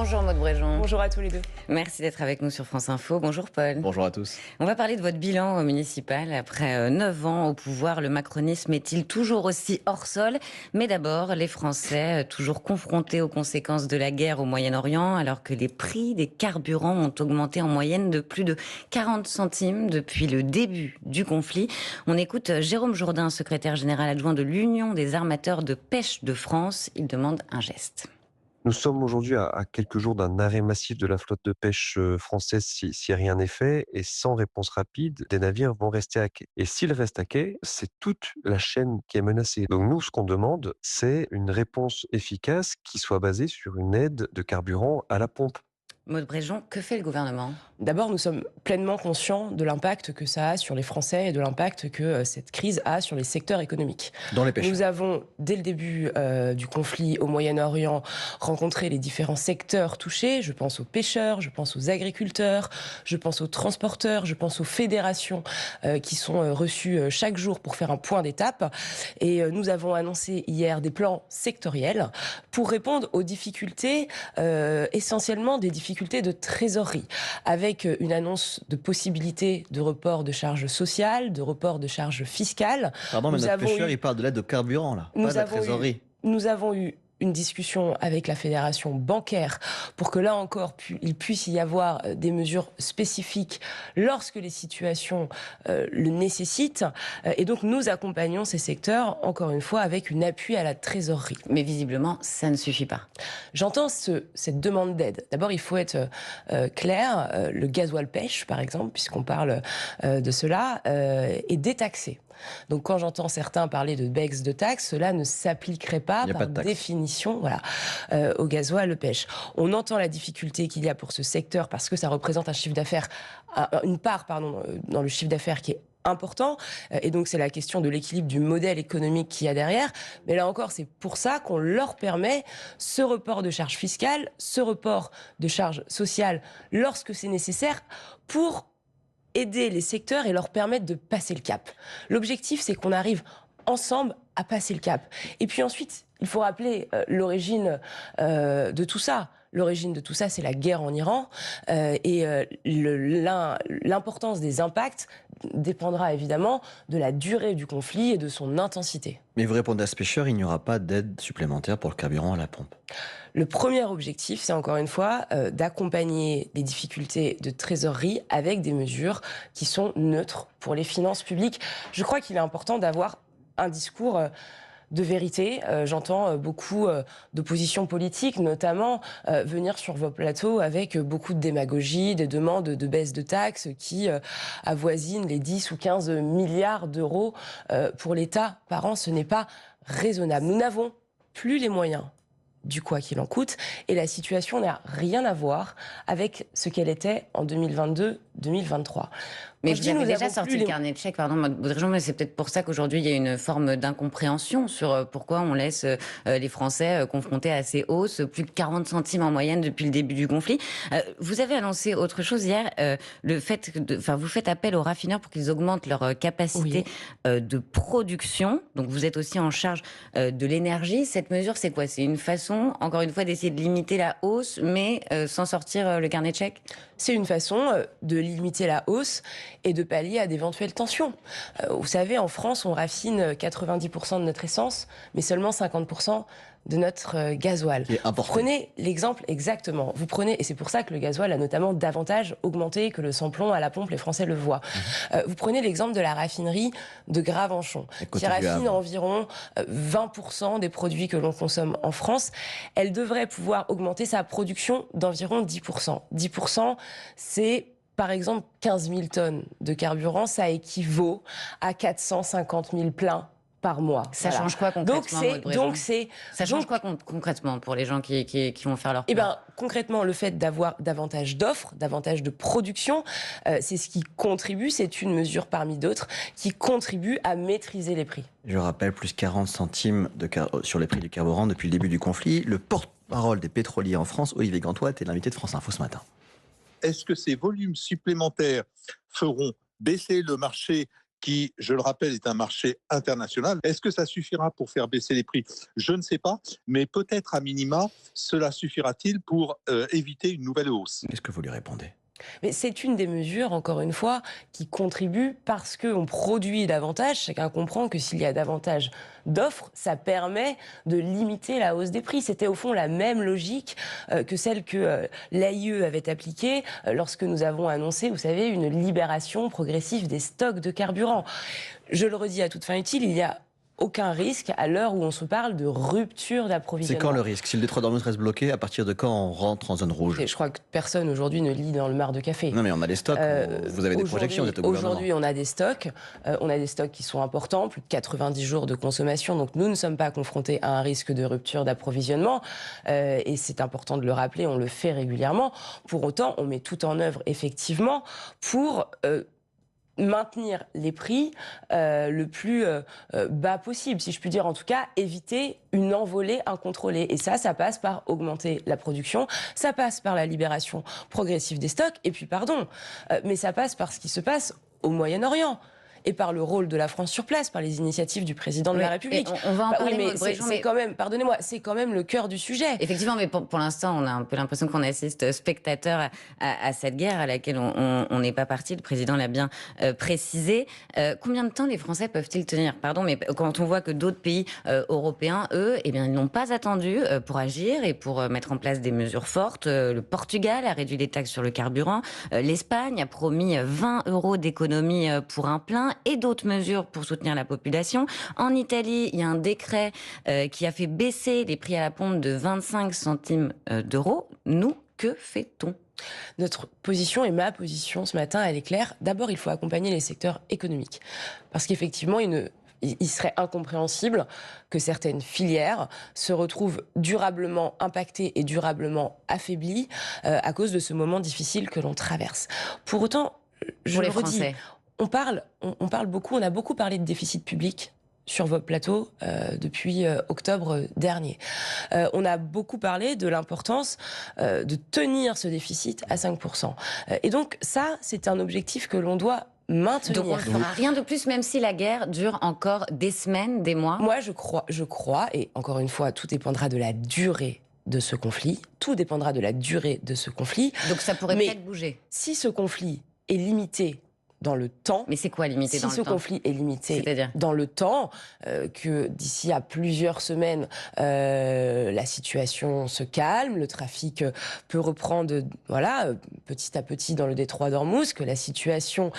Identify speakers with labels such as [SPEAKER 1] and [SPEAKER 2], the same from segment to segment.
[SPEAKER 1] Bonjour Maud Bréjon.
[SPEAKER 2] Bonjour à tous les deux.
[SPEAKER 1] Merci d'être avec nous sur France Info. Bonjour Paul.
[SPEAKER 3] Bonjour à tous.
[SPEAKER 1] On va parler de votre bilan municipal. Après 9 ans au pouvoir, le macronisme est-il toujours aussi hors sol? Mais d'abord, les Français, toujours confrontés aux conséquences de la guerre au Moyen-Orient, alors que les prix des carburants ont augmenté en moyenne de plus de 40 centimes depuis le début du conflit. On écoute Jérôme Jourdain, secrétaire général adjoint de l'Union des armateurs de pêche de France. Il demande un geste.
[SPEAKER 4] Nous sommes aujourd'hui à quelques jours d'un arrêt massif de la flotte de pêche française si rien n'est fait, et sans réponse rapide, des navires vont rester à quai. Et s'ils restent à quai, c'est toute la chaîne qui est menacée. Donc nous, ce qu'on demande, c'est une réponse efficace qui soit basée sur une aide de carburant à la pompe.
[SPEAKER 1] Maud Bréjon, que fait le gouvernement?
[SPEAKER 2] D'abord, nous sommes pleinement conscients de l'impact que ça a sur les Français et de l'impact que cette crise a sur les secteurs économiques.
[SPEAKER 3] Dans les pêches.
[SPEAKER 2] Nous avons, dès le début du conflit au Moyen-Orient, rencontré les différents secteurs touchés. Je pense aux pêcheurs, je pense aux agriculteurs, je pense aux transporteurs, je pense aux fédérations qui sont reçues chaque jour pour faire un point d'étape. Et nous avons annoncé hier des plans sectoriels pour répondre aux difficultés, essentiellement des difficultés de trésorerie, avec une annonce de possibilité de report de charges sociales, de report de charges fiscales.
[SPEAKER 3] Pardon, mais notre pêcheur, il parle de l'aide de carburant, là, pas de la trésorerie.
[SPEAKER 2] Nous avons eu une discussion avec la fédération bancaire pour que là encore, il puisse y avoir des mesures spécifiques lorsque les situations le nécessitent. Et donc nous accompagnons ces secteurs, encore une fois, avec une appui à la trésorerie.
[SPEAKER 1] Mais visiblement, ça ne suffit pas.
[SPEAKER 2] J'entends cette demande d'aide. D'abord, il faut être clair. Le gasoil pêche, par exemple, puisqu'on parle de cela, est détaxé. Donc quand j'entends certains parler de baisse de taxes, cela ne s'appliquerait pas par définition au gasoil pêche. On entend la difficulté qu'il y a pour ce secteur parce que ça représente un chiffre d'affaires, une part dans le chiffre d'affaires qui est important, et donc c'est la question de l'équilibre du modèle économique qu'il y a derrière. Mais là encore, c'est pour ça qu'on leur permet ce report de charges fiscales, ce report de charges sociales lorsque c'est nécessaire pour aider les secteurs et leur permettre de passer le cap. L'objectif, c'est qu'on arrive ensemble à passer le cap. Et puis ensuite, il faut rappeler l'origine de tout ça. L'origine de tout ça, c'est la guerre en Iran. Et l'importance des impacts dépendra évidemment de la durée du conflit et de son intensité.
[SPEAKER 3] Mais vous répondez à ce pêcheur, il n'y aura pas d'aide supplémentaire pour le carburant à la pompe.
[SPEAKER 2] Le premier objectif, c'est encore une fois d'accompagner les difficultés de trésorerie avec des mesures qui sont neutres pour les finances publiques. Je crois qu'il est important d'avoir un discours de vérité. J'entends beaucoup d'opposition politique, notamment venir sur vos plateaux avec beaucoup de démagogie, des demandes de baisse de taxes qui avoisinent les 10 ou 15 milliards d'euros pour l'État par an. Ce n'est pas raisonnable. Nous n'avons plus les moyens du quoi qu'il en coûte, et la situation n'a rien à voir avec ce qu'elle était en 2022-2023.
[SPEAKER 1] Mais vous avez déjà sorti le carnet de chèques, pardon, mais c'est peut-être pour ça qu'aujourd'hui il y a une forme d'incompréhension sur pourquoi on laisse les Français confrontés à ces hausses, plus de 40 centimes en moyenne depuis le début du conflit. Vous avez annoncé autre chose hier, le fait vous faites appel aux raffineurs pour qu'ils augmentent leur capacité de production. Donc vous êtes aussi en charge de l'énergie. Cette mesure, c'est quoi? C'est une façon, encore une fois, d'essayer de limiter la hausse, mais sans sortir le carnet de chèques?
[SPEAKER 2] C'est une façon de limiter la hausse et de pallier à d'éventuelles tensions. Vous savez, en France, on raffine 90% de notre essence, mais seulement 50% de notre gasoil. Vous prenez l'exemple exactement. Vous prenez, et c'est pour ça que le gasoil a notamment davantage augmenté que le sans-plomb à la pompe, les Français le voient. Vous prenez l'exemple de la raffinerie de Gravenchon, qui raffine environ 20% des produits que l'on consomme en France. Elle devrait pouvoir augmenter sa production d'environ 10%. 10%, c'est par exemple 15 000 tonnes de carburant, ça équivaut à 450 000 pleins par mois.
[SPEAKER 1] Ça change quoi concrètement? Ça change quoi concrètement pour les gens qui vont faire leur plein?
[SPEAKER 2] Concrètement, le fait d'avoir davantage d'offres, davantage de production, c'est ce qui contribue, c'est une mesure parmi d'autres, qui contribue à maîtriser les prix.
[SPEAKER 3] Je rappelle, plus 40 centimes sur les prix du carburant depuis le début du conflit. Le porte-parole des pétroliers en France, Olivier Gantois, était l'invité de France Info ce matin.
[SPEAKER 5] Est-ce que ces volumes supplémentaires feront baisser le marché qui, je le rappelle, est un marché international. Est-ce que ça suffira pour faire baisser les prix? Je ne sais pas, mais peut-être à minima, cela suffira-t-il pour éviter une nouvelle hausse?
[SPEAKER 3] Qu'est-ce que vous lui répondez?
[SPEAKER 2] Mais c'est une des mesures, encore une fois, qui contribue parce qu'on produit davantage. Chacun comprend que s'il y a davantage d'offres, ça permet de limiter la hausse des prix. C'était au fond la même logique que celle que l'AIE avait appliquée lorsque nous avons annoncé, vous savez, une libération progressive des stocks de carburant. Je le redis à toute fin utile, il y a aucun risque à l'heure où on se parle de rupture d'approvisionnement.
[SPEAKER 3] C'est quand le risque? Si le détroit d'Ormuz reste bloqué, à partir de quand on rentre en zone rouge?
[SPEAKER 2] Je crois que personne aujourd'hui ne lit dans le mar de café.
[SPEAKER 3] Non mais on a des stocks, vous avez des projections, vous êtes au gouvernement.
[SPEAKER 2] Aujourd'hui on a des stocks qui sont importants, plus de 90 jours de consommation, donc nous ne sommes pas confrontés à un risque de rupture d'approvisionnement, et c'est important de le rappeler, on le fait régulièrement. Pour autant, on met tout en œuvre effectivement pour maintenir les prix le plus bas possible, si je puis dire, en tout cas éviter une envolée incontrôlée. Et ça passe par augmenter la production, ça passe par la libération progressive des stocks, et puis mais ça passe par ce qui se passe au Moyen-Orient. Et par le rôle de la France sur place, par les initiatives du président de la République.
[SPEAKER 1] On va en parler,
[SPEAKER 2] mais c'est quand même, pardonnez-moi, c'est quand même le cœur du sujet.
[SPEAKER 1] Effectivement, mais pour l'instant, on a un peu l'impression qu'on assiste spectateur à cette guerre à laquelle on n'est pas parti. Le président l'a bien précisé. Combien de temps les Français peuvent-ils tenir? Pardon, mais quand on voit que d'autres pays européens, eux, eh bien, ils n'ont pas attendu pour agir et pour mettre en place des mesures fortes. Le Portugal a réduit les taxes sur le carburant. L'Espagne a promis 20 € d'économie pour un plein et d'autres mesures pour soutenir la population. En Italie, il y a un décret qui a fait baisser les prix à la pompe de 25 centimes d'euros. Nous, que fait-on?
[SPEAKER 2] Notre position et ma position ce matin, elle est claire. D'abord, il faut accompagner les secteurs économiques. Parce qu'effectivement, il serait incompréhensible que certaines filières se retrouvent durablement impactées et durablement affaiblies à cause de ce moment difficile que l'on traverse. Pour autant, je le redis, on parle beaucoup, on a beaucoup parlé de déficit public sur vos plateaux depuis octobre dernier. On a beaucoup parlé de l'importance de tenir ce déficit à 5%. Et donc ça, c'est un objectif que l'on doit maintenir.
[SPEAKER 1] Donc on ne fera rien de plus, même si la guerre dure encore des semaines, des mois?
[SPEAKER 2] Moi, je crois, et encore une fois, tout dépendra de la durée de ce conflit. Tout dépendra de la durée de ce conflit.
[SPEAKER 1] Donc ça pourrait peut-être bouger.
[SPEAKER 2] Si ce conflit est limité dans le temps.
[SPEAKER 1] Mais c'est quoi limité dans le temps?
[SPEAKER 2] Si ce conflit est limité dans le temps, que d'ici à plusieurs semaines, la situation se calme, le trafic peut reprendre petit à petit dans le détroit d'Ormuz, que la situation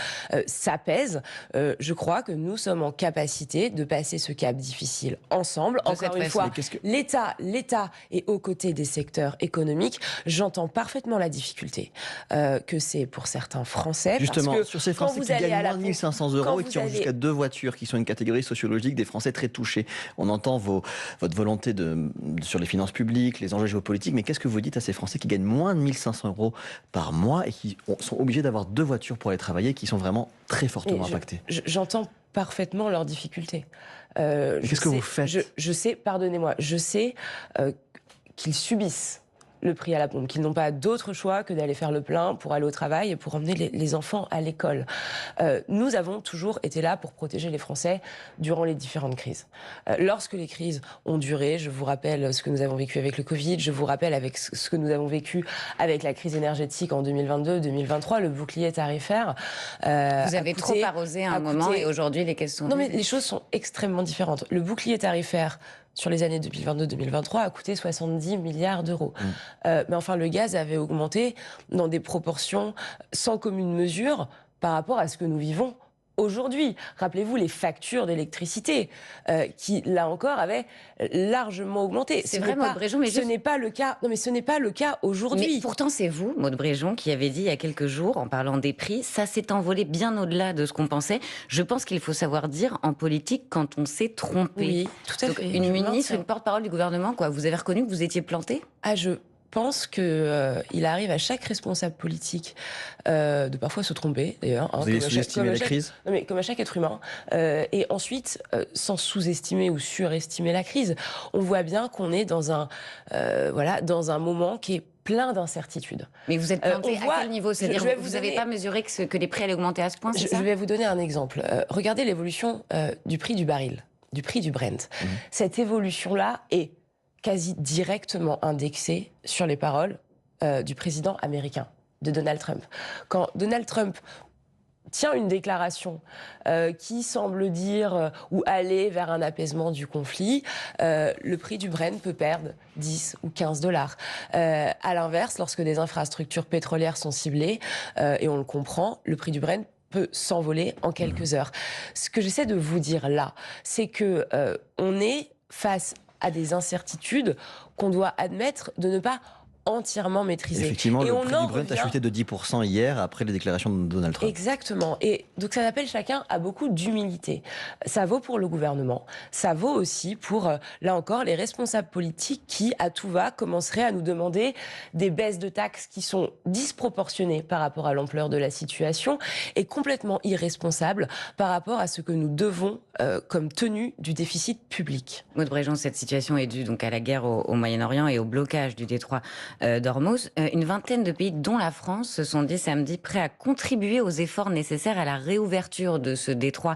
[SPEAKER 2] s'apaise, je crois que nous sommes en capacité de passer ce cap difficile ensemble. Encore une fois, l'État est aux côtés des secteurs économiques. J'entends parfaitement la difficulté que c'est pour certains Français.
[SPEAKER 3] Justement,
[SPEAKER 2] parce que
[SPEAKER 3] sur ces Français qui gagnent moins de 1 500 € et qui ont jusqu'à 2 voitures, qui sont une catégorie sociologique des Français très touchés. On entend votre volonté sur les finances publiques, les enjeux géopolitiques, mais qu'est-ce que vous dites à ces Français qui gagnent moins de 1 500 € par mois et qui sont obligés d'avoir 2 voitures pour aller travailler, qui sont vraiment très fortement impactés?
[SPEAKER 2] J'entends parfaitement leurs difficultés.
[SPEAKER 3] Qu'est-ce que vous faites?
[SPEAKER 2] Je sais, pardonnez-moi, je sais qu'ils subissent le prix à la pompe, qu'ils n'ont pas d'autre choix que d'aller faire le plein pour aller au travail et pour emmener les enfants à l'école. Nous avons toujours été là pour protéger les Français durant les différentes crises. Lorsque les crises ont duré, je vous rappelle ce que nous avons vécu avec le Covid, je vous rappelle avec ce que nous avons vécu avec la crise énergétique en 2022-2023, le bouclier tarifaire.
[SPEAKER 1] Vous avez trop arrosé à un moment et aujourd'hui les caisses sont...
[SPEAKER 2] Non mais les choses sont extrêmement différentes. Le bouclier tarifaire sur les années 2022-2023 a coûté 70 milliards d'euros. Mais enfin, le gaz avait augmenté dans des proportions sans commune mesure par rapport à ce que nous vivons aujourd'hui. Rappelez-vous les factures d'électricité qui, là encore, avaient largement augmenté.
[SPEAKER 1] C'est vrai, Maude Bréjon, mais
[SPEAKER 2] ce n'est pas le cas. Non, mais ce n'est pas le cas aujourd'hui.
[SPEAKER 1] Mais pourtant, c'est vous, Maude Bréjon, qui avez dit il y a quelques jours, en parlant des prix, ça s'est envolé bien au-delà de ce qu'on pensait. Je pense qu'il faut savoir dire en politique quand on s'est trompé.
[SPEAKER 2] Oui, tout à fait.
[SPEAKER 1] Une ministre, une porte-parole du gouvernement, quoi. Vous avez reconnu que vous étiez planté?
[SPEAKER 2] Je pense qu'il arrive à chaque responsable politique de parfois se tromper, d'ailleurs.
[SPEAKER 3] Vous avez sous-estimé la crise?
[SPEAKER 2] Non, mais comme à chaque être humain. Et ensuite, sans sous-estimer ou surestimer la crise, on voit bien qu'on est dans un moment qui est plein d'incertitudes.
[SPEAKER 1] Mais vous êtes planté à quel niveau? C'est-à-dire
[SPEAKER 2] que
[SPEAKER 1] vous n'avez pas mesuré que les prix allaient augmenter à ce point, c'est ça?
[SPEAKER 2] Je vais vous donner un exemple. Regardez l'évolution du prix du baril, du prix du Brent. Cette évolution-là est quasi directement indexée sur les paroles du président américain, de Donald Trump. Quand Donald Trump tient une déclaration qui semble dire ou aller vers un apaisement du conflit, le prix du Brent peut perdre 10 ou 15 dollars. À l'inverse, lorsque des infrastructures pétrolières sont ciblées, et on le comprend, le prix du Brent peut s'envoler en quelques heures. Ce que j'essaie de vous dire là, c'est que on est face à des incertitudes qu'on doit admettre de ne pas entièrement maîtrisé.
[SPEAKER 3] Effectivement, le prix du Brent a chuté de 10% hier après les déclarations de Donald Trump.
[SPEAKER 2] Exactement. Et donc ça appelle chacun à beaucoup d'humilité. Ça vaut pour le gouvernement, ça vaut aussi pour, là encore, les responsables politiques qui, à tout va, commenceraient à nous demander des baisses de taxes qui sont disproportionnées par rapport à l'ampleur de la situation et complètement irresponsables par rapport à ce que nous devons comme tenue du déficit public.
[SPEAKER 1] Maud Bréjon, cette situation est due donc à la guerre au Moyen-Orient et au blocage du détroit d'Ormuz. Une vingtaine de pays, dont la France, se sont dit samedi prêts à contribuer aux efforts nécessaires à la réouverture de ce détroit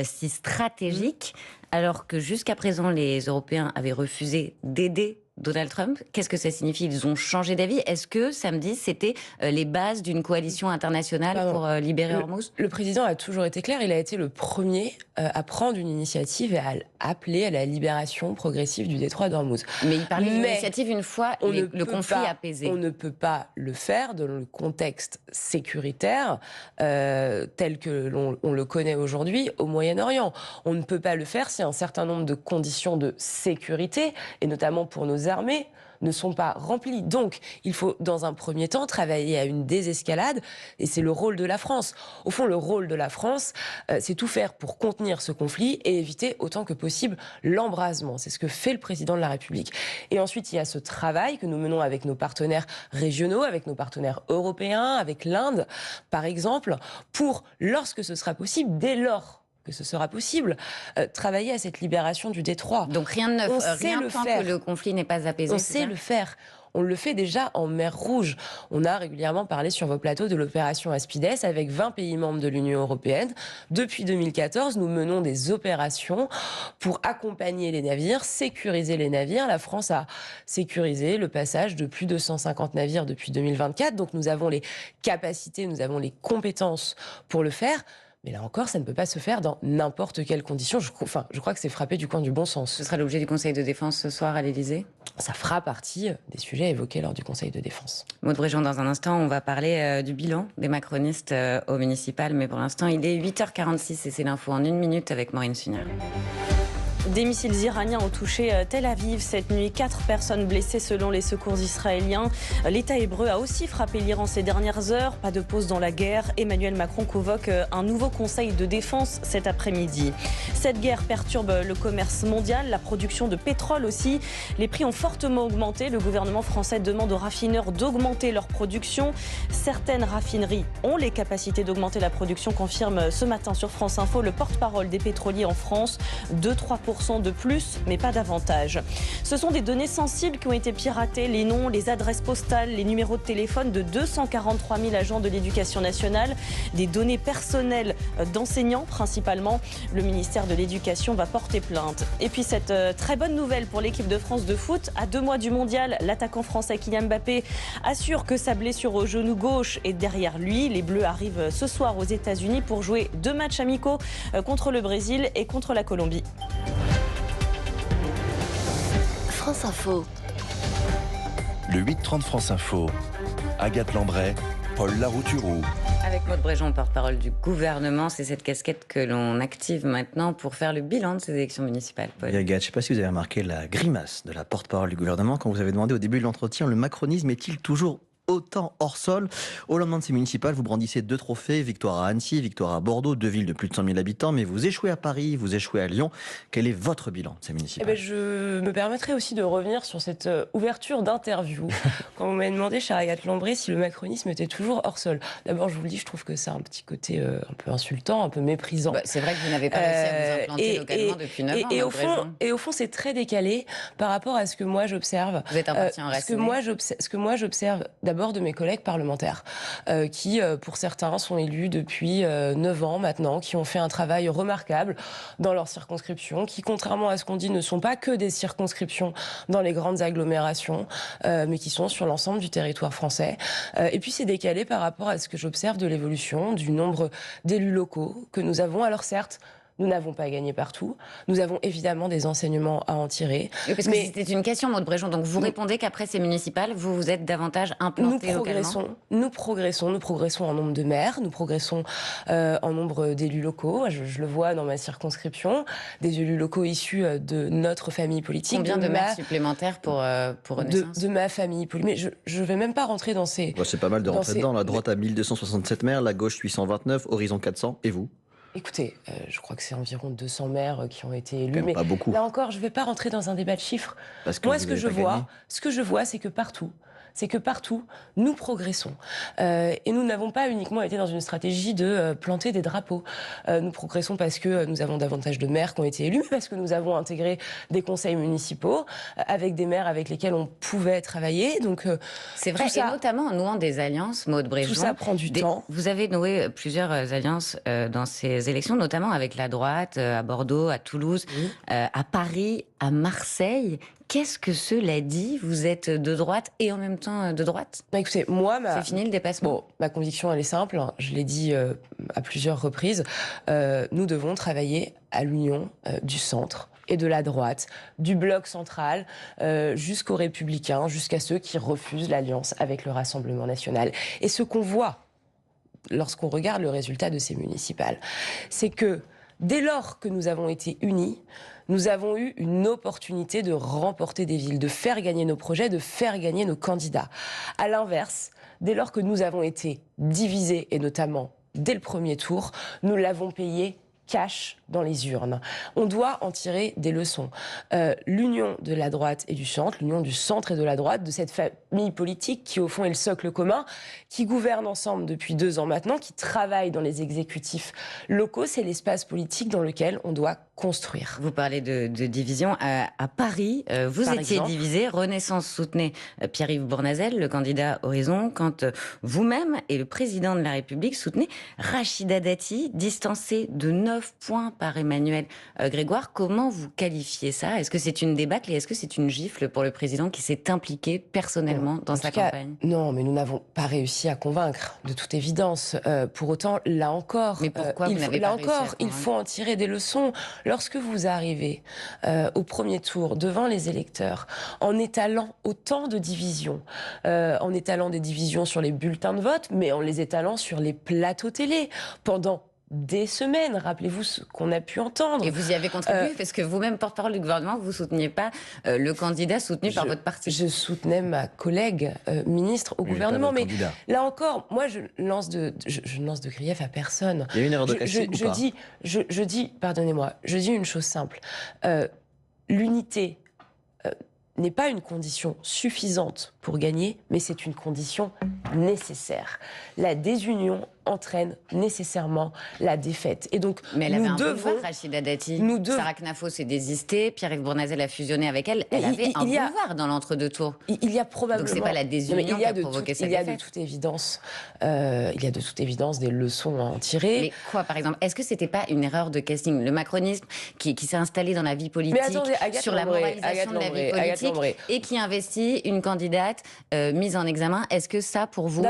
[SPEAKER 1] si stratégique, alors que jusqu'à présent les Européens avaient refusé d'aider Donald Trump. Qu'est-ce que ça signifie? Ils ont changé d'avis. Est-ce que samedi, c'était les bases d'une coalition internationale pour libérer Hormuz?
[SPEAKER 2] Le président a toujours été clair. Il a été le premier à prendre une initiative et à appeler à la libération progressive du détroit d'Ormuz.
[SPEAKER 1] Mais il parlait d'une initiative une fois le conflit apaisé.
[SPEAKER 2] On ne peut pas le faire dans le contexte sécuritaire tel que l'on le connaît aujourd'hui au Moyen-Orient. On ne peut pas le faire si un certain nombre de conditions de sécurité, et notamment pour nos armées, ne sont pas remplies. Donc, il faut, dans un premier temps, travailler à une désescalade, et c'est le rôle de la France. Au fond, le rôle de la France, c'est tout faire pour contenir ce conflit et éviter autant que possible l'embrasement. C'est ce que fait le président de la République. Et ensuite, il y a ce travail que nous menons avec nos partenaires régionaux, avec nos partenaires européens, avec l'Inde, par exemple, pour, lorsque ce sera possible, dès lors que ce sera possible, travailler à cette libération du détroit.
[SPEAKER 1] Donc rien de neuf, rien tant que le conflit n'est pas apaisé.
[SPEAKER 2] On sait le faire. On le fait déjà en mer Rouge. On a régulièrement parlé sur vos plateaux de l'opération Aspides avec 20 pays membres de l'Union européenne. Depuis 2014, nous menons des opérations pour accompagner les navires, sécuriser les navires. La France a sécurisé le passage de plus de 150 navires depuis 2024. Donc nous avons les capacités, nous avons les compétences pour le faire. Mais là encore, ça ne peut pas se faire dans n'importe quelle condition. Je crois que c'est frappé du coin du bon sens.
[SPEAKER 1] Ce sera l'objet du Conseil de défense ce soir à l'Élysée?
[SPEAKER 2] Ça fera partie des sujets évoqués lors du Conseil de défense.
[SPEAKER 1] Maud Bréjon, dans un instant, on va parler du bilan des macronistes au municipal. Mais pour l'instant, il est 8h46 et c'est l'info en 1 minute avec Maureen Sunière.
[SPEAKER 6] Des missiles iraniens ont touché Tel Aviv cette nuit. 4 personnes blessées selon les secours israéliens. L'État hébreu a aussi frappé l'Iran ces dernières heures. Pas de pause dans la guerre. Emmanuel Macron convoque un nouveau conseil de défense cet après-midi. Cette guerre perturbe le commerce mondial, la production de pétrole aussi. Les prix ont fortement augmenté. Le gouvernement français demande aux raffineurs d'augmenter leur production. Certaines raffineries ont les capacités d'augmenter la production, confirme ce matin sur France Info le porte-parole des pétroliers en France. 2-3% de plus, mais pas davantage. Ce sont des données sensibles qui ont été piratées, les noms, les adresses postales, les numéros de téléphone de 243 000 agents de l'éducation nationale, des données personnelles d'enseignants principalement. Le ministère de l'Éducation va porter plainte. Et puis cette très bonne nouvelle pour l'équipe de France de foot. À 2 mois du mondial, l'attaquant français Kylian Mbappé assure que sa blessure au genou gauche est derrière lui. Les Bleus arrivent ce soir aux États-Unis pour jouer 2 matchs amicaux contre le Brésil et contre la Colombie.
[SPEAKER 7] France Info.
[SPEAKER 8] Le 8-30 France Info. Agathe Landray, Paul Larouturou.
[SPEAKER 1] Avec Maud Bréjon, porte-parole du gouvernement, c'est cette casquette que l'on active maintenant pour faire le bilan de ces élections municipales. Paul.
[SPEAKER 3] Agathe, je ne sais pas si vous avez remarqué la grimace de la porte-parole du gouvernement quand vous avez demandé au début de l'entretien, le macronisme est-il toujours autant hors sol. Au lendemain de ces municipales, vous brandissez 2 trophées, victoire à Annecy, victoire à Bordeaux, 2 villes de plus de 100 000 habitants, mais vous échouez à Paris, vous échouez à Lyon. Quel est votre bilan de ces municipales?
[SPEAKER 2] Je me permettrai aussi de revenir sur cette ouverture d'interview. Quand vous m'avez demandé, chère Agathe Lambré, si le macronisme était toujours hors sol. D'abord, je vous le dis, je trouve que c'est un petit côté un peu insultant, un peu méprisant.
[SPEAKER 1] C'est vrai que vous n'avez pas réussi à vous implanter localement depuis 9 ans.
[SPEAKER 2] Et au fond, c'est très décalé par rapport à ce que moi j'observe.
[SPEAKER 1] Vous êtes un parti enraciné.
[SPEAKER 2] Ce que moi j'observe d'abord de mes collègues parlementaires, qui, pour certains, sont élus depuis 9 ans maintenant, qui ont fait un travail remarquable dans leur circonscription, qui, contrairement à ce qu'on dit, ne sont pas que des circonscriptions dans les grandes agglomérations, mais qui sont sur l'ensemble du territoire français. Et puis c'est décalé par rapport à ce que j'observe de l'évolution du nombre d'élus locaux que nous avons. Alors certes, nous n'avons pas gagné partout. Nous avons évidemment des enseignements à en tirer.
[SPEAKER 1] Oui, parce que c'était une question, Maud Bréjon. Donc vous répondez qu'après ces municipales, vous êtes davantage implanté localement.
[SPEAKER 2] Nous progressons en nombre de maires, nous progressons en nombre d'élus locaux. Je le vois dans ma circonscription, des élus locaux issus de notre famille politique.
[SPEAKER 1] Combien de maires supplémentaires pour Renaissance
[SPEAKER 2] de ma famille politique. Mais je ne vais même pas rentrer dans ces...
[SPEAKER 3] C'est pas mal de rentrer dedans. La droite a 1267 maires, la gauche 829, Horizon 400, et vous?
[SPEAKER 2] Écoutez, je crois que c'est environ 200 maires qui ont été élus, mais
[SPEAKER 3] pas beaucoup.
[SPEAKER 2] Là encore, je ne vais pas rentrer dans un débat de chiffres. Moi, ce que je vois, c'est que partout, nous progressons. Et nous n'avons pas uniquement été dans une stratégie de planter des drapeaux. Nous progressons parce que nous avons davantage de maires qui ont été élus, mais parce que nous avons intégré des conseils municipaux avec des maires avec lesquels on pouvait travailler. Donc,
[SPEAKER 1] c'est vrai, et notamment en nouant des alliances, Maud Bréjon.
[SPEAKER 2] Tout ça prend du temps.
[SPEAKER 1] Vous avez noué plusieurs alliances dans ces élections, notamment avec la droite, à Bordeaux, à Toulouse, à Paris, à Marseille. Qu'est-ce que cela dit? Vous êtes de droite et en même temps de droite?
[SPEAKER 2] Écoutez, c'est
[SPEAKER 1] fini le dépassement.
[SPEAKER 2] Ma conviction, elle est simple. Je l'ai dit à plusieurs reprises. Nous devons travailler à l'union du centre et de la droite, du bloc central jusqu'aux Républicains, jusqu'à ceux qui refusent l'alliance avec le Rassemblement national. Et ce qu'on voit lorsqu'on regarde le résultat de ces municipales, c'est que dès lors que nous avons été unis, nous avons eu une opportunité de remporter des villes, de faire gagner nos projets, de faire gagner nos candidats. À l'inverse, dès lors que nous avons été divisés, et notamment dès le premier tour, nous l'avons payé cash dans les urnes. On doit en tirer des leçons. L'union de la droite et du centre, l'union du centre et de la droite, de cette famille politique qui au fond est le socle commun, qui gouverne ensemble depuis 2 ans maintenant, qui travaille dans les exécutifs locaux, c'est l'espace politique dans lequel on doit construire.
[SPEAKER 1] Vous parlez de division. À Paris, vous étiez divisé. Renaissance soutenait Pierre-Yves Bournazel, le candidat Horizon, quand vous-même et le président de la République soutenaient Rachida Dati, distancée de 9 points par Emmanuel Grégoire. Comment vous qualifiez ça? Est-ce que c'est une débâcle et est-ce que c'est une gifle pour le président qui s'est impliqué personnellement dans sa campagne?
[SPEAKER 2] Non, mais nous n'avons pas réussi à convaincre, de toute évidence. Pour autant, là encore,
[SPEAKER 1] mais pourquoi vous n'avez pas réussi à convaincre?
[SPEAKER 2] Il faut en tirer des leçons. Lorsque vous arrivez au premier tour devant les électeurs, en étalant autant de divisions, en étalant des divisions sur les bulletins de vote, mais en les étalant sur les plateaux télé, pendant des semaines, rappelez-vous ce qu'on a pu entendre.
[SPEAKER 1] Et vous y avez contribué, parce que vous-même, porte-parole du gouvernement, vous ne souteniez pas le candidat soutenu par votre parti.
[SPEAKER 2] Je soutenais ma collègue ministre au gouvernement, mais là encore, moi je lance de grief à personne.
[SPEAKER 3] Il y a une erreur de casting ou pas?
[SPEAKER 2] Je dis, pardonnez-moi, je dis une chose simple. L'unité n'est pas une condition suffisante pour gagner, mais c'est une condition nécessaire. La désunion entraîne nécessairement la défaite. Et donc,
[SPEAKER 1] mais elle avait un pouvoir, Rachida Dati. Sarah Knafo s'est désistée, Pierre-Yves Bournazel a fusionné avec elle. Elle avait un pouvoir dans l'entre-deux tours.
[SPEAKER 2] Il y a probablement...
[SPEAKER 1] Donc c'est pas la désunion qui a provoqué cette défaite.
[SPEAKER 2] Il y a de toute évidence des leçons à en tirer.
[SPEAKER 1] Mais quoi, par exemple? Est-ce que c'était pas une erreur de casting? Le macronisme qui s'est installé dans la vie politique, sur la moralisation de la vie politique, et qui investit une candidate mise en examen, est-ce que ça, pour vous,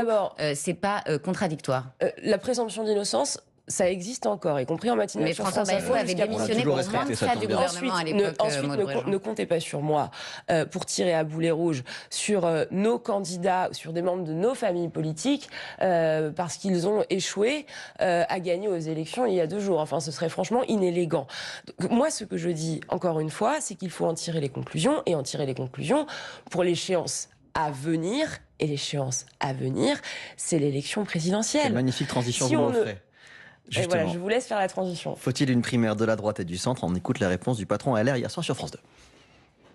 [SPEAKER 1] c'est pas contradictoire?
[SPEAKER 2] La présomption d'innocence, ça existe encore, y compris en matinale.
[SPEAKER 1] Mais François Bayrou avait démissionné pour rendre ça du gouvernement à l'époque.
[SPEAKER 2] Ensuite, ne comptez pas sur moi pour tirer à boulet rouge sur nos candidats, sur des membres de nos familles politiques, parce qu'ils ont échoué à gagner aux élections il y a 2 jours. Enfin, ce serait franchement inélégant. Donc, moi, ce que je dis, encore une fois, c'est qu'il faut en tirer les conclusions, et en tirer les conclusions pour l'échéance à venir, et l'échéance à venir, c'est l'élection présidentielle.
[SPEAKER 3] Quelle magnifique transition
[SPEAKER 2] Si
[SPEAKER 3] vous
[SPEAKER 2] on
[SPEAKER 3] m'offrez.
[SPEAKER 2] Et voilà, je vous laisse faire la transition.
[SPEAKER 3] Faut-il une primaire de la droite et du centre? On écoute la réponse du patron LR hier soir sur France 2.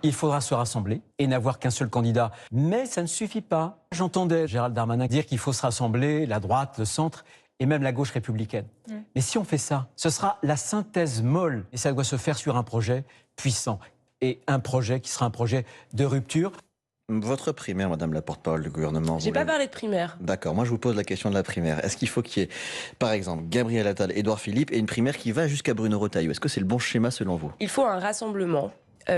[SPEAKER 9] Il faudra se rassembler et n'avoir qu'un seul candidat. Mais ça ne suffit pas. J'entendais Gérald Darmanin dire qu'il faut se rassembler, la droite, le centre et même la gauche républicaine. Mais si on fait ça, ce sera la synthèse molle. Et ça doit se faire sur un projet puissant. Et un projet qui sera un projet de rupture.
[SPEAKER 3] Votre primaire, madame la porte-parole du gouvernement.
[SPEAKER 2] J'ai pas parlé de primaire.
[SPEAKER 3] D'accord, moi je vous pose la question de la primaire. Est-ce qu'il faut qu'il y ait, par exemple, Gabriel Attal, Édouard Philippe et une primaire qui va jusqu'à Bruno Retailleau? Est-ce que c'est le bon schéma selon vous?
[SPEAKER 2] Il faut un rassemblement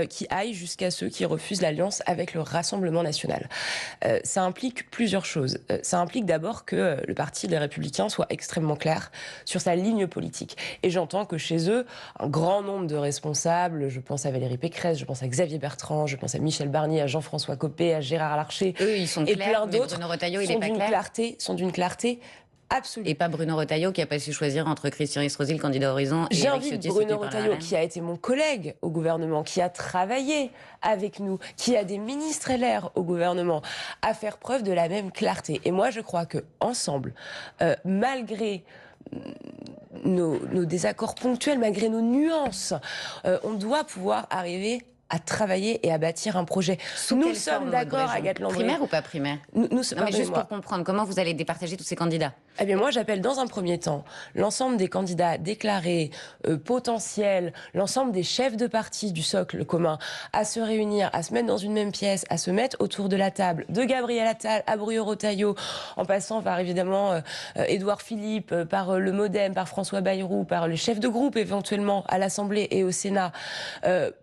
[SPEAKER 2] qui aille jusqu'à ceux qui refusent l'alliance avec le Rassemblement national. Ça implique plusieurs choses. Ça implique d'abord que le parti des Républicains soit extrêmement clair sur sa ligne politique. Et j'entends que chez eux, un grand nombre de responsables, je pense à Valérie Pécresse, je pense à Xavier Bertrand, je pense à Michel Barnier, à Jean-François Copé, à Gérard Larcher,
[SPEAKER 1] eux, ils sont
[SPEAKER 2] et
[SPEAKER 1] clairs,
[SPEAKER 2] plein d'autres,
[SPEAKER 1] Bruno Retailleau, il est pas clair.
[SPEAKER 2] sont d'une clarté absolue.
[SPEAKER 1] Et pas Bruno Retailleau qui n'a pas su choisir entre Christian Estrosi, le candidat Horizon, et
[SPEAKER 2] J'invite Bruno Retailleau, qui a été mon collègue au gouvernement, qui a travaillé avec nous, qui a des ministres LR au gouvernement, à faire preuve de la même clarté. Et moi, je crois que ensemble, malgré nos désaccords ponctuels, malgré nos nuances, on doit pouvoir arriver à travailler et à bâtir un projet. Nous sommes d'accord, Agathe Landry.
[SPEAKER 1] Primaire ou pas primaire?
[SPEAKER 2] Non,
[SPEAKER 1] mais juste pour comprendre, comment vous allez départager tous ces candidats?
[SPEAKER 2] Eh bien, moi, j'appelle dans un premier temps l'ensemble des candidats déclarés, potentiels, l'ensemble des chefs de parti du socle commun à se réunir, à se mettre dans une même pièce, à se mettre autour de la table, de Gabriel Attal à Bruno Retailleau, en passant par évidemment Édouard Philippe, par le MoDem, par François Bayrou, par le chef de groupe éventuellement à l'Assemblée et au Sénat,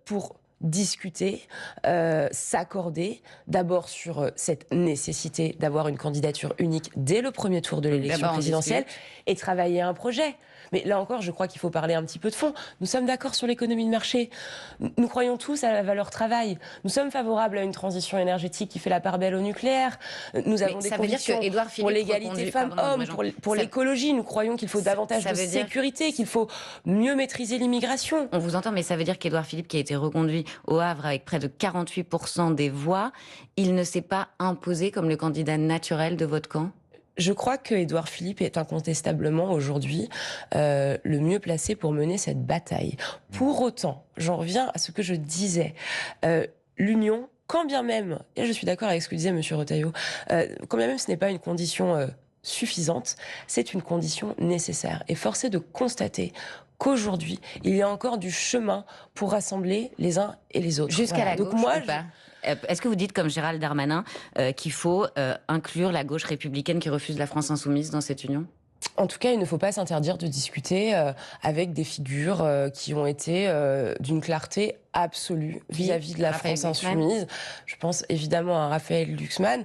[SPEAKER 2] pour discuter, s'accorder d'abord sur cette nécessité d'avoir une candidature unique dès le premier tour de l'élection présidentielle et travailler à un projet. Mais là encore, je crois qu'il faut parler un petit peu de fond. Nous sommes d'accord sur l'économie de marché. Nous croyons tous à la valeur travail. Nous sommes favorables à une transition énergétique qui fait la part belle au nucléaire. Nous avons des convictions pour l'égalité femmes-hommes, pour l'écologie. Nous croyons qu'il faut davantage de sécurité, qu'il faut mieux maîtriser l'immigration.
[SPEAKER 1] On vous entend, mais ça veut dire qu'Édouard Philippe, qui a été reconduit au Havre avec près de 48% des voix, il ne s'est pas imposé comme le candidat naturel de votre camp?
[SPEAKER 2] Je crois que Édouard Philippe est incontestablement aujourd'hui le mieux placé pour mener cette bataille. Pour autant, j'en reviens à ce que je disais, l'union, quand bien même, et je suis d'accord avec ce que disait M. Retailleau, quand bien même ce n'est pas une condition suffisante, c'est une condition nécessaire. Et force est de constater qu'aujourd'hui, il y a encore du chemin pour rassembler les uns et les autres.
[SPEAKER 1] Jusqu'à la gauche, ou pas? Est-ce que vous dites, comme Gérald Darmanin, qu'il faut inclure la gauche républicaine qui refuse la France insoumise dans cette union?
[SPEAKER 2] En tout cas, il ne faut pas s'interdire de discuter avec des figures qui ont été d'une clarté absolue vis-à-vis de la France insoumise. Je pense évidemment à Raphaël Glucksmann.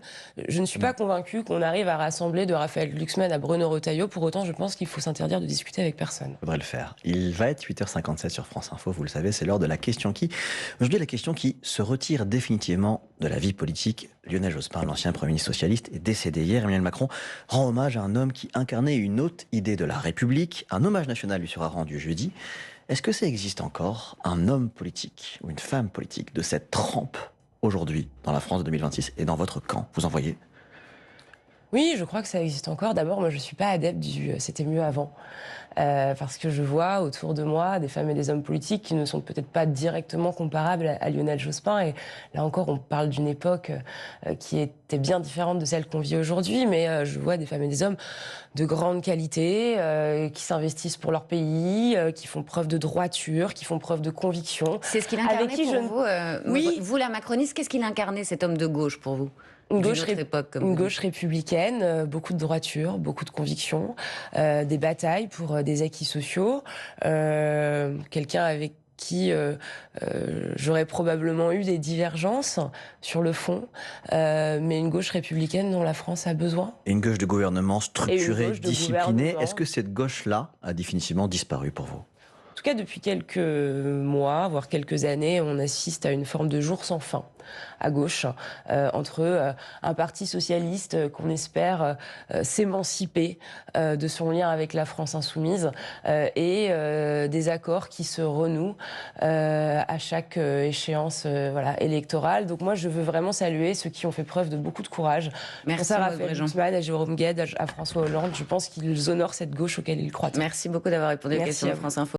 [SPEAKER 2] Je ne suis pas convaincue qu'on arrive à rassembler de Raphaël Glucksmann à Bruno Retailleau. Pour autant, je pense qu'il faut s'interdire de discuter avec personne.
[SPEAKER 3] Il faudrait le faire. Il va être 8h57 sur France Info, vous le savez, c'est l'heure de la question qui... Aujourd'hui, la question qui se retire définitivement de la vie politique. Lionel Jospin, l'ancien Premier ministre socialiste, est décédé hier. Emmanuel Macron rend hommage à un homme qui incarnait une haute idée de la République. Un hommage national lui sera rendu jeudi. Est-ce que ça existe encore, un homme politique ou une femme politique de cette trempe aujourd'hui dans la France de 2026 et dans votre camp? Vous en voyez?
[SPEAKER 2] Oui, je crois que ça existe encore. D'abord, moi, je ne suis pas adepte du « c'était mieux avant ». Parce que je vois autour de moi des femmes et des hommes politiques qui ne sont peut-être pas directement comparables à Lionel Jospin. Et là encore, on parle d'une époque qui était bien différente de celle qu'on vit aujourd'hui. Mais je vois des femmes et des hommes de grande qualité, qui s'investissent pour leur pays, qui font preuve de droiture, qui font preuve de conviction.
[SPEAKER 1] C'est ce qu'il incarnait pour vous,
[SPEAKER 2] oui.
[SPEAKER 1] Vous, la macroniste, qu'est-ce qu'il incarnait, cet homme de gauche, pour vous?
[SPEAKER 2] Une gauche républicaine, beaucoup de droiture, beaucoup de conviction, des batailles pour des acquis sociaux, quelqu'un avec qui j'aurais probablement eu des divergences sur le fond, mais une gauche républicaine dont la France a besoin.
[SPEAKER 3] Et une gauche de gouvernement structurée, disciplinée. Est-ce que cette gauche-là a définitivement disparu pour vous?
[SPEAKER 2] En tout cas, depuis quelques mois, voire quelques années, on assiste à une forme de jour sans fin à gauche, entre un parti socialiste qu'on espère s'émanciper de son lien avec la France insoumise et des accords qui se renouent à chaque échéance électorale. Donc moi, je veux vraiment saluer ceux qui ont fait preuve de beaucoup de courage.
[SPEAKER 1] Merci
[SPEAKER 2] à Raphaël Glucksmann, à Jérôme Gued, à François Hollande. Je pense qu'ils honorent cette gauche auquel ils croient.
[SPEAKER 1] Merci beaucoup d'avoir répondu aux questions de France Info.